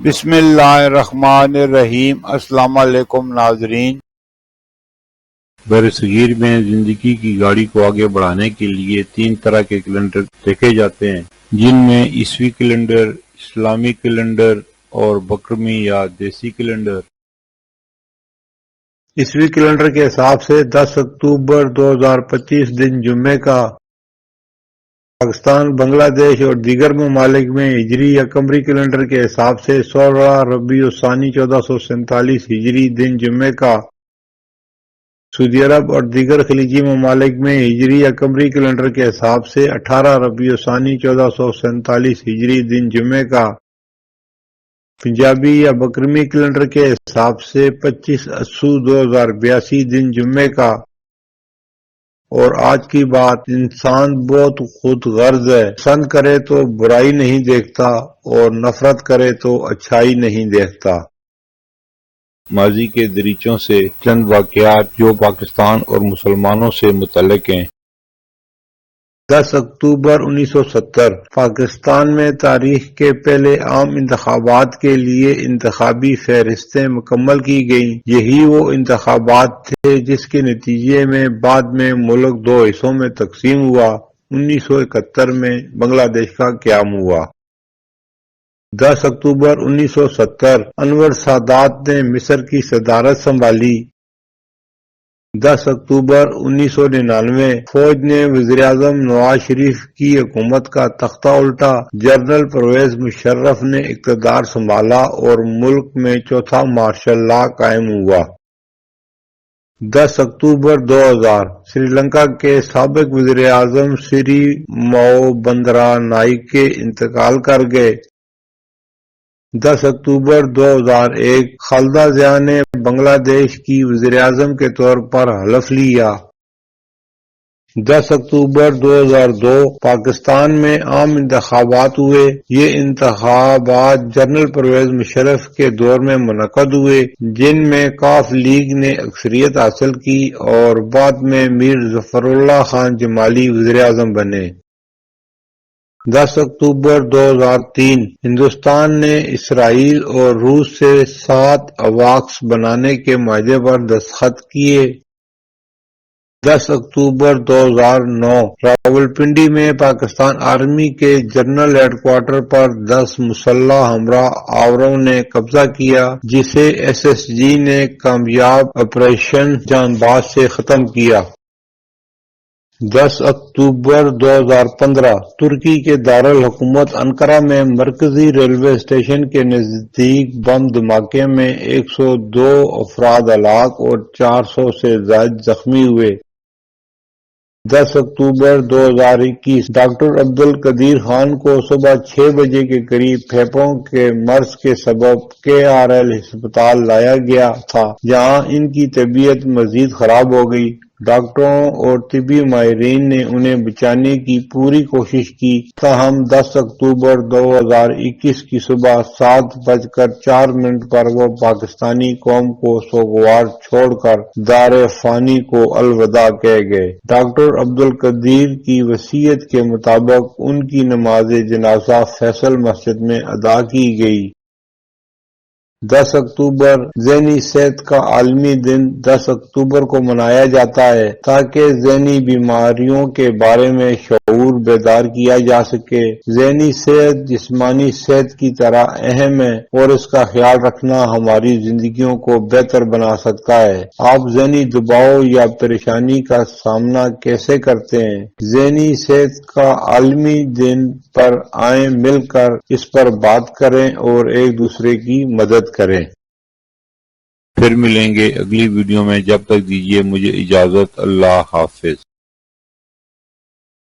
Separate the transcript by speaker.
Speaker 1: بسم اللہ الرحمن الرحیم۔ السلام علیکم ناظرین۔ برصغیر میں زندگی کی گاڑی کو آگے بڑھانے کے لیے 3 طرح کے کیلنڈر دیکھے جاتے ہیں، جن میں عیسوی کیلنڈر، اسلامی کیلنڈر اور بکرمی یا دیسی کیلنڈر۔ عیسوی کیلنڈر کے حساب سے 10 اکتوبر 2025 دن جمعے کا پاکستان، بنگلہ دیش اور دیگر ممالک میں ہجری یا قمری کیلنڈر کے حساب سے 16 ربیع الثانی 1447 ہجری دن جمعے کا سعودی عرب اور دیگر خلیجی ممالک میں ہجری یا قمری کیلنڈر کے حساب سے 18 ربیع الثانی 1447 ہجری دن جمعے کا پنجابی یا بکرمی کیلنڈر کے حساب سے 25 اسو 2082 دن جمعے کا۔ اور آج کی بات، انسان بہت خود غرض ہے، پسند کرے تو برائی نہیں دیکھتا اور نفرت کرے تو اچھائی نہیں دیکھتا۔ ماضی کے دریچوں سے چند واقعات جو پاکستان اور مسلمانوں سے متعلق ہیں۔ 10 اکتوبر 1970 پاکستان میں تاریخ کے پہلے عام انتخابات کے لیے انتخابی فہرستیں مکمل کی گئیں۔ یہی وہ انتخابات تھے جس کے نتیجے میں بعد میں ملک 2 حصوں میں تقسیم ہوا۔ 1971 میں بنگلہ دیش کا قیام ہوا۔ 10 اکتوبر 1970 انور سادات نے مصر کی صدارت سنبھالی۔ 10 اکتوبر 1999 فوج نے وزیراعظم نواز شریف کی حکومت کا تختہ الٹا، جنرل پرویز مشرف نے اقتدار سنبھالا اور ملک میں چوتھا مارشل لا قائم ہوا۔ 10 اکتوبر 2000 سری لنکا کے سابق وزیراعظم سری ماؤ بندرا نائک انتقال کر گئے۔ 10 اکتوبر 2001 خالدہ ضیاء نے بنگلہ دیش کی وزیراعظم کے طور پر حلف لیا۔ 10 اکتوبر 2002 پاکستان میں عام انتخابات ہوئے۔ یہ انتخابات جنرل پرویز مشرف کے دور میں منعقد ہوئے، جن میں ق لیگ نے اکثریت حاصل کی اور بعد میں میر ظفر اللہ خان جمالی وزیراعظم بنے۔ 10 اکتوبر 2003 ہندوستان نے اسرائیل اور روس سے 7 AWACS بنانے کے معاہدے پر دستخط کیے۔ 10 اکتوبر 2009 راولپنڈی میں پاکستان آرمی کے جنرل ہیڈ کوارٹر پر 10 مسلح ہمراہ آوروں نے قبضہ کیا، جسے SSG نے کامیاب آپریشن جان باز سے ختم کیا۔ 10 اکتوبر 2015 ترکی کے دارالحکومت انقرہ میں مرکزی ریلوے اسٹیشن کے نزدیک بم دھماکے میں 102 افراد ہلاک اور 400 سے زائد زخمی ہوئے۔ 10 اکتوبر 2021 ڈاکٹر عبدالقدیر خان کو صبح 6 بجے کے قریب پھیپھڑوں کے مرض کے سبب KRL ہسپتال لایا گیا تھا، جہاں ان کی طبیعت مزید خراب ہو گئی۔ ڈاکٹروں اور طبی ماہرین نے انہیں بچانے کی پوری کوشش کی، تاہم 10 اکتوبر 2021 کی صبح 7:04 پر وہ پاکستانی قوم کو سوگوار چھوڑ کر دار فانی کو الوداع کہہ گئے۔ ڈاکٹر عبدالقدیر کی وصیت کے مطابق ان کی نماز جنازہ فیصل مسجد میں ادا کی گئی۔ 10 اکتوبر ذہنی صحت کا عالمی دن 10 اکتوبر کو منایا جاتا ہے تاکہ ذہنی بیماریوں کے بارے میں شعور بیدار کیا جا سکے۔ ذہنی صحت جسمانی صحت کی طرح اہم ہے اور اس کا خیال رکھنا ہماری زندگیوں کو بہتر بنا سکتا ہے۔ آپ ذہنی دباؤ یا پریشانی کا سامنا کیسے کرتے ہیں؟ ذہنی صحت کا عالمی دن پر آئیں مل کر اس پر بات کریں اور ایک دوسرے کی مدد کریں۔ پھر ملیں گے اگلی ویڈیو میں، جب تک دیجیے مجھے اجازت۔ اللہ حافظ۔